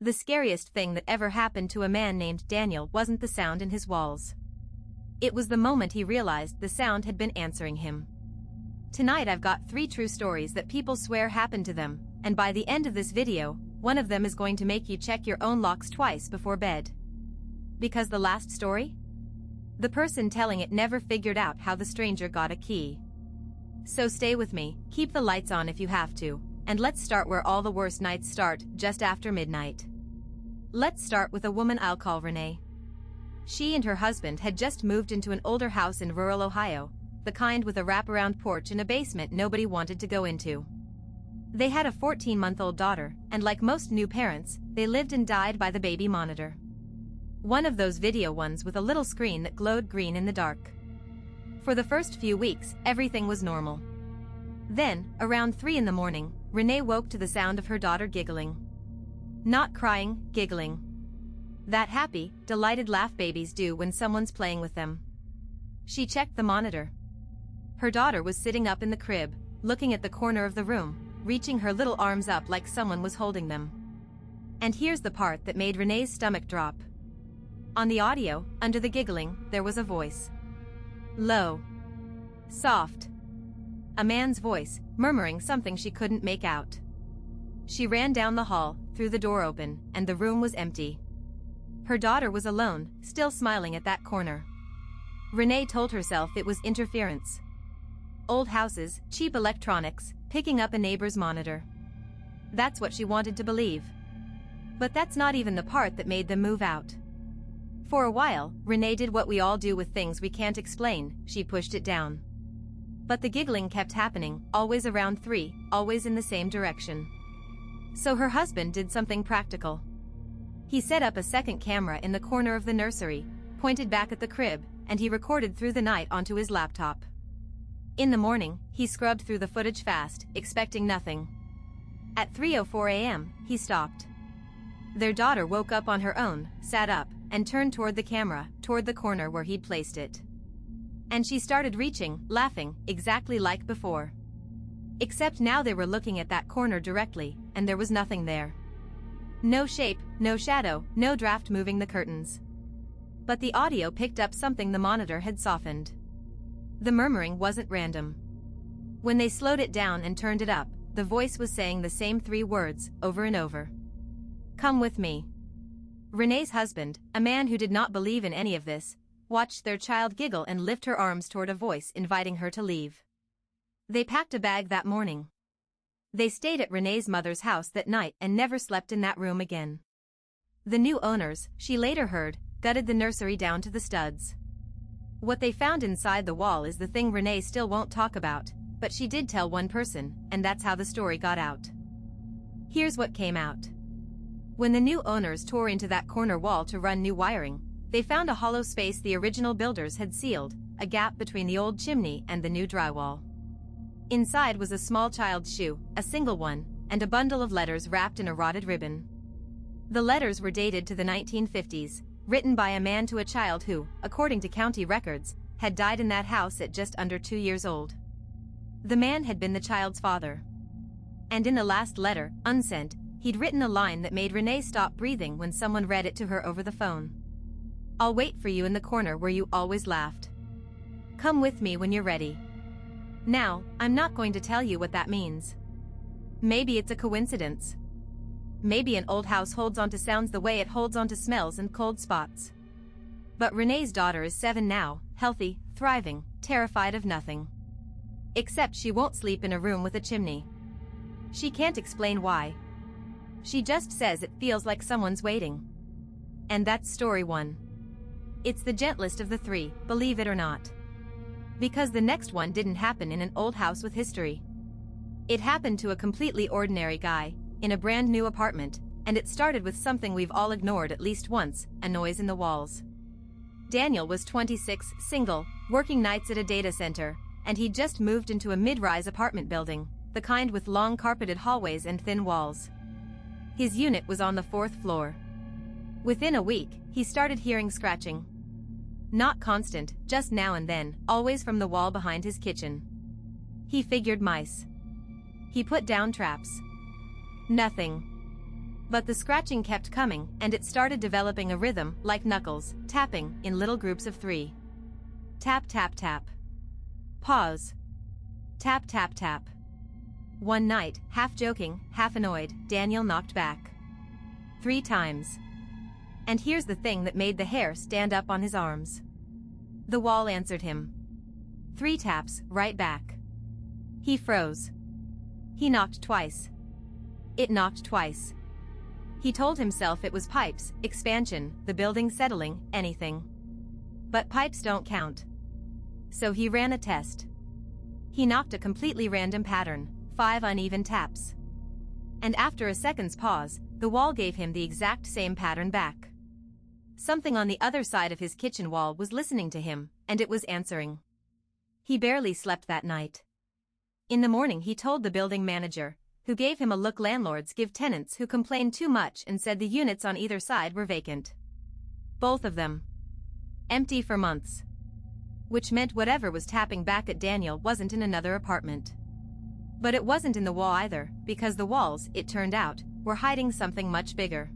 The scariest thing that ever happened to a man named Daniel wasn't the sound in his walls. It was the moment he realized the sound had been answering him. Tonight I've got 3 true stories that people swear happened to them, and by the end of this video, one of them is going to make you check your own locks twice before bed. Because the last story? The person telling it never figured out how the stranger got a key. So stay with me, keep the lights on if you have to, and let's start where all the worst nights start, just after midnight. Let's start with a woman I'll call Renee. She and her husband had just moved into an older house in rural Ohio, the kind with a wraparound porch and a basement nobody wanted to go into. They had a 14-month-old daughter, and like most new parents, they lived and died by the baby monitor. One of those video ones with a little screen that glowed green in the dark. For the first few weeks, everything was normal. Then, around 3 in the morning, Renee woke to the sound of her daughter giggling. Not crying, giggling. That happy, delighted laugh babies do when someone's playing with them. She checked the monitor. Her daughter was sitting up in the crib, looking at the corner of the room, reaching her little arms up like someone was holding them. And here's the part that made Renee's stomach drop. On the audio, under the giggling, there was a voice. Low. Soft. A man's voice, murmuring something she couldn't make out. She ran down the hall, threw the door open, and the room was empty. Her daughter was alone, still smiling at that corner. Renee told herself it was interference. Old houses, cheap electronics, picking up a neighbor's monitor. That's what she wanted to believe. But that's not even the part that made them move out. For a while, Renee did what we all do with things we can't explain, she pushed it down. But the giggling kept happening, always around 3, always in the same direction. So her husband did something practical. He set up a second camera in the corner of the nursery, pointed back at the crib, and he recorded through the night onto his laptop. In the morning, he scrubbed through the footage fast, expecting nothing. At 3:04 a.m., he stopped. Their daughter woke up on her own, sat up, and turned toward the camera, toward the corner where he'd placed it. And she started reaching, laughing, exactly like before. Except now they were looking at that corner directly, and there was nothing there. No shape, no shadow, no draft moving the curtains. But the audio picked up something the monitor had softened. The murmuring wasn't random. When they slowed it down and turned it up, the voice was saying the same 3 words, over and over. Come with me. Renee's husband, a man who did not believe in any of this, watched their child giggle and lift her arms toward a voice inviting her to leave. They packed a bag that morning. They stayed at Renee's mother's house that night and never slept in that room again. The new owners, she later heard, gutted the nursery down to the studs. What they found inside the wall is the thing Renee still won't talk about, but she did tell one person, and that's how the story got out. Here's what came out. When the new owners tore into that corner wall to run new wiring, they found a hollow space the original builders had sealed, a gap between the old chimney and the new drywall. Inside was a small child's shoe, a single one, and a bundle of letters wrapped in a rotted ribbon. The letters were dated to the 1950s, written by a man to a child who, according to county records, had died in that house at just under 2 years old. The man had been the child's father. And in the last letter, unsent, he'd written a line that made Renee stop breathing when someone read it to her over the phone. I'll wait for you in the corner where you always laughed. Come with me when you're ready. Now, I'm not going to tell you what that means. Maybe it's a coincidence. Maybe an old house holds onto sounds the way it holds onto smells and cold spots. But Renee's daughter is 7 now, healthy, thriving, terrified of nothing. Except she won't sleep in a room with a chimney. She can't explain why. She just says it feels like someone's waiting. And that's story 1. It's the gentlest of the 3, believe it or not. Because the next one didn't happen in an old house with history. It happened to a completely ordinary guy, in a brand new apartment, and it started with something we've all ignored at least once, a noise in the walls. Daniel was 26, single, working nights at a data center, and he'd just moved into a mid-rise apartment building, the kind with long carpeted hallways and thin walls. His unit was on the 4th floor. Within a week, he started hearing scratching. Not constant, just now and then, always from the wall behind his kitchen. He figured mice. He put down traps. Nothing. But the scratching kept coming, and it started developing a rhythm like knuckles, tapping, in little groups of 3. Tap tap tap. Pause. Tap tap tap. One night, half joking, half annoyed, Daniel knocked back 3 times. And here's the thing that made the hair stand up on his arms. The wall answered him. 3 taps, right back. He froze. He knocked twice. It knocked twice. He told himself it was pipes, expansion, the building settling, anything. But pipes don't count. So he ran a test. He knocked a completely random pattern, 5 uneven taps. And after a second's pause, the wall gave him the exact same pattern back. Something on the other side of his kitchen wall was listening to him, and it was answering. He barely slept that night. In the morning he told the building manager, who gave him a look. Landlords give tenants who complain too much, and said the units on either side were vacant. Both of them. Empty for months. Which meant whatever was tapping back at Daniel wasn't in another apartment. But it wasn't in the wall either, because the walls, it turned out, were hiding something much bigger.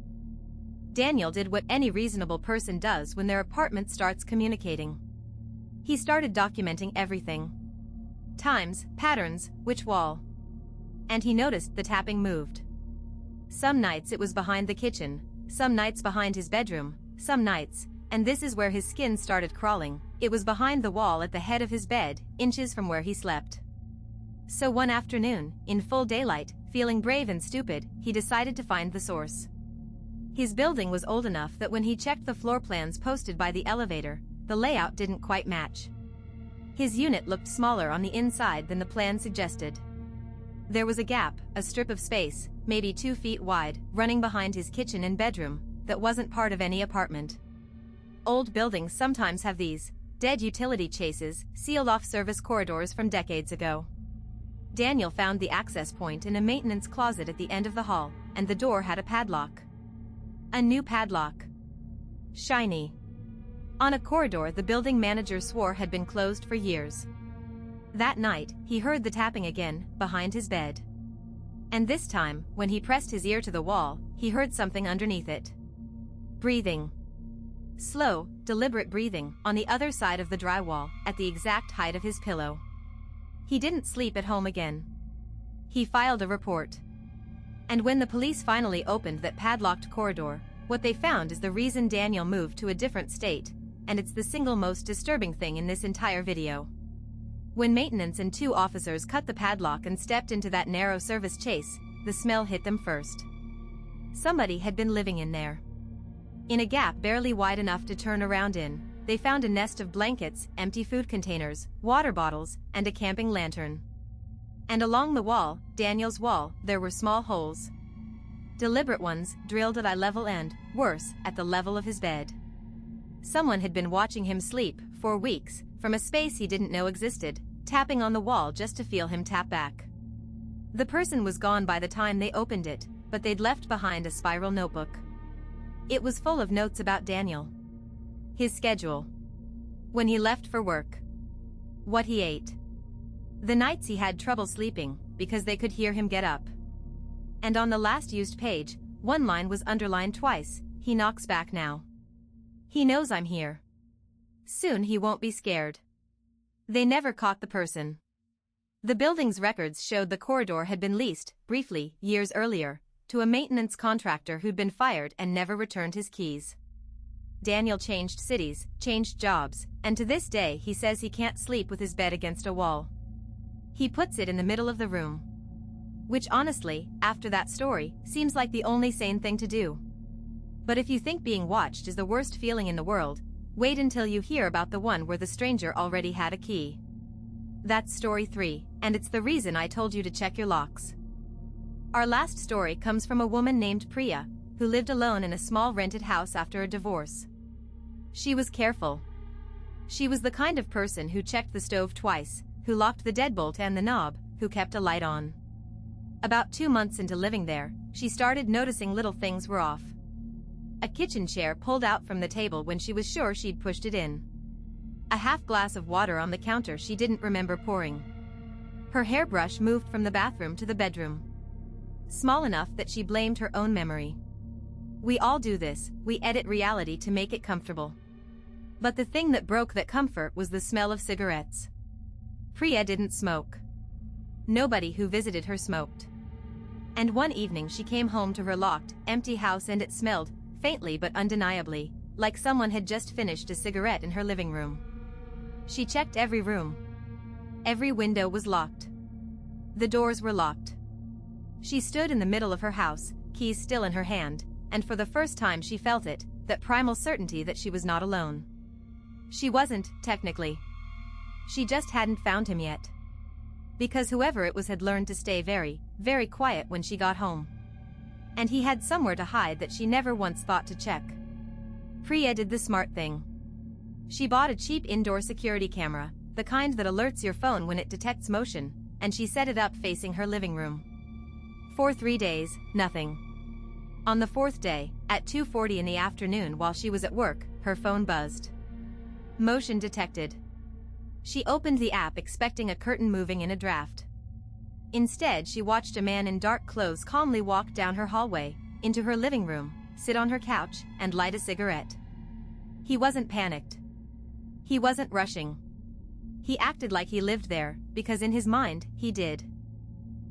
Daniel did what any reasonable person does when their apartment starts communicating. He started documenting everything. Times, patterns, which wall. And he noticed the tapping moved. Some nights it was behind the kitchen, some nights behind his bedroom, some nights, and this is where his skin started crawling, it was behind the wall at the head of his bed, inches from where he slept. So one afternoon, in full daylight, feeling brave and stupid, he decided to find the source. His building was old enough that when he checked the floor plans posted by the elevator, the layout didn't quite match. His unit looked smaller on the inside than the plan suggested. There was a gap, a strip of space, maybe 2 feet wide, running behind his kitchen and bedroom, that wasn't part of any apartment. Old buildings sometimes have these dead utility chases, sealed-off service corridors from decades ago. Daniel found the access point in a maintenance closet at the end of the hall, and the door had a padlock. A new padlock. Shiny. On a corridor the building manager swore had been closed for years. That night, he heard the tapping again, behind his bed. And this time, when he pressed his ear to the wall, he heard something underneath it. Breathing. Slow, deliberate breathing, on the other side of the drywall, at the exact height of his pillow. He didn't sleep at home again. He filed a report. And when the police finally opened that padlocked corridor, what they found is the reason Daniel moved to a different state, and it's the single most disturbing thing in this entire video. When maintenance and 2 officers cut the padlock and stepped into that narrow service chase, the smell hit them first. Somebody had been living in there. In a gap barely wide enough to turn around in, they found a nest of blankets, empty food containers, water bottles, and a camping lantern. And along the wall, Daniel's wall, there were small holes. Deliberate ones, drilled at eye level and, worse, at the level of his bed. Someone had been watching him sleep, for weeks, from a space he didn't know existed, tapping on the wall just to feel him tap back. The person was gone by the time they opened it, but they'd left behind a spiral notebook. It was full of notes about Daniel. His schedule. When he left for work. What he ate. The nights he had trouble sleeping, because they could hear him get up. And on the last used page, one line was underlined twice, he knocks back now. He knows I'm here. Soon he won't be scared. They never caught the person. The building's records showed the corridor had been leased, briefly, years earlier, to a maintenance contractor who'd been fired and never returned his keys. Daniel changed cities, changed jobs, and to this day he says he can't sleep with his bed against a wall. He puts it in the middle of the room. Which honestly, after that story, seems like the only sane thing to do. But if you think being watched is the worst feeling in the world, wait until you hear about the one where the stranger already had a key. That's story 3, and it's the reason I told you to check your locks. Our last story comes from a woman named Priya, who lived alone in a small rented house after a divorce. She was careful. She was the kind of person who checked the stove twice, who locked the deadbolt and the knob, who kept a light on. About 2 months into living there, she started noticing little things were off. A kitchen chair pulled out from the table when she was sure she'd pushed it in. A half glass of water on the counter she didn't remember pouring. Her hairbrush moved from the bathroom to the bedroom. Small enough that she blamed her own memory. We all do this, we edit reality to make it comfortable. But the thing that broke that comfort was the smell of cigarettes. Priya didn't smoke. Nobody who visited her smoked. And one evening she came home to her locked, empty house and it smelled, faintly but undeniably, like someone had just finished a cigarette in her living room. She checked every room. Every window was locked. The doors were locked. She stood in the middle of her house, keys still in her hand, and for the first time she felt it, that primal certainty that she was not alone. She wasn't, technically. She just hadn't found him yet. Because whoever it was had learned to stay very, very quiet when she got home. And he had somewhere to hide that she never once thought to check. Priya did the smart thing. She bought a cheap indoor security camera, the kind that alerts your phone when it detects motion, and she set it up facing her living room. For 3 days, nothing. On the 4th day, at 2:40 in the afternoon while she was at work, her phone buzzed. Motion detected. She opened the app expecting a curtain moving in a draft. Instead, she watched a man in dark clothes calmly walk down her hallway, into her living room, sit on her couch, and light a cigarette. He wasn't panicked. He wasn't rushing. He acted like he lived there, because in his mind, he did.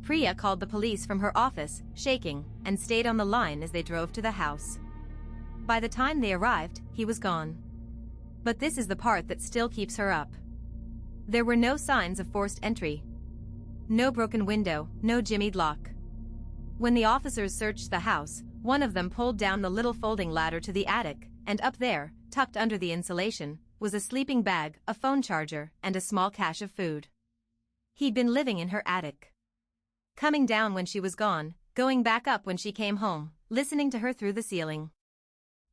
Priya called the police from her office, shaking, and stayed on the line as they drove to the house. By the time they arrived, he was gone. But this is the part that still keeps her up. There were no signs of forced entry. No broken window, no jimmied lock. When the officers searched the house, one of them pulled down the little folding ladder to the attic, and up there, tucked under the insulation, was a sleeping bag, a phone charger, and a small cache of food. He'd been living in her attic. Coming down when she was gone, going back up when she came home, listening to her through the ceiling.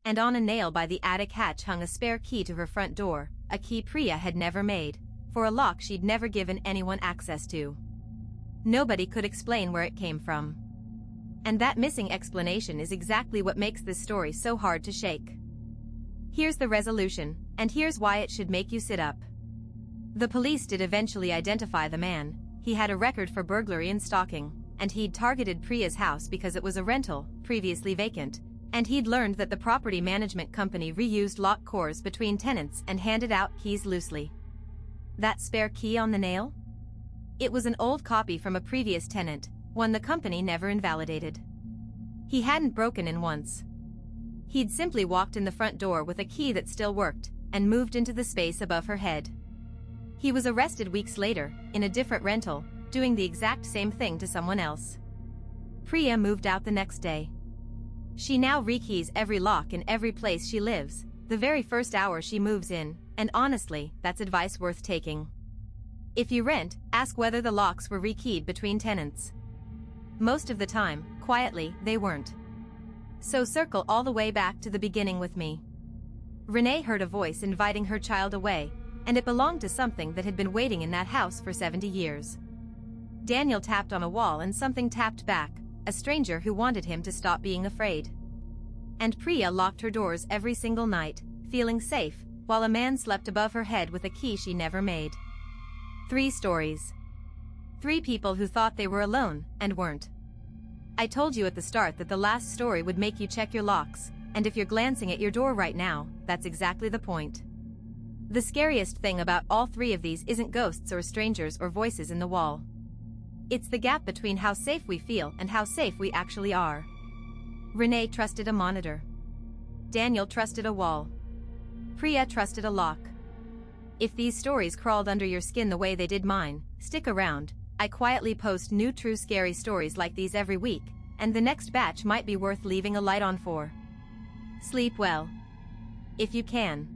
And on a nail by the attic hatch hung a spare key to her front door, a key Priya had never made, for a lock she'd never given anyone access to. Nobody could explain where it came from. And that missing explanation is exactly what makes this story so hard to shake. Here's the resolution, and here's why it should make you sit up. The police did eventually identify the man. He had a record for burglary and stalking, and he'd targeted Priya's house because it was a rental, previously vacant, and he'd learned that the property management company reused lock cores between tenants and handed out keys loosely. That spare key on the nail? It was an old copy from a previous tenant, one the company never invalidated. He hadn't broken in once. He'd simply walked in the front door with a key that still worked, and moved into the space above her head. He was arrested weeks later, in a different rental, doing the exact same thing to someone else. Priya moved out the next day. She now rekeys every lock in every place she lives, the very first hour she moves in, and honestly, that's advice worth taking. If you rent, ask whether the locks were rekeyed between tenants. Most of the time, quietly, they weren't. So circle all the way back to the beginning with me. Renee heard a voice inviting her child away, and it belonged to something that had been waiting in that house for 70 years. Daniel tapped on a wall and something tapped back, a stranger who wanted him to stop being afraid. And Priya locked her doors every single night, feeling safe, while a man slept above her head with a key she never made. 3 stories. 3 people who thought they were alone, and weren't. I told you at the start that the last story would make you check your locks, and if you're glancing at your door right now, that's exactly the point. The scariest thing about all 3 of these isn't ghosts or strangers or voices in the wall. It's the gap between how safe we feel and how safe we actually are. Renee trusted a monitor. Daniel trusted a wall. Priya trusted a lock. If these stories crawled under your skin the way they did mine, stick around. I quietly post new true scary stories like these every week, and the next batch might be worth leaving a light on for. Sleep well. If you can.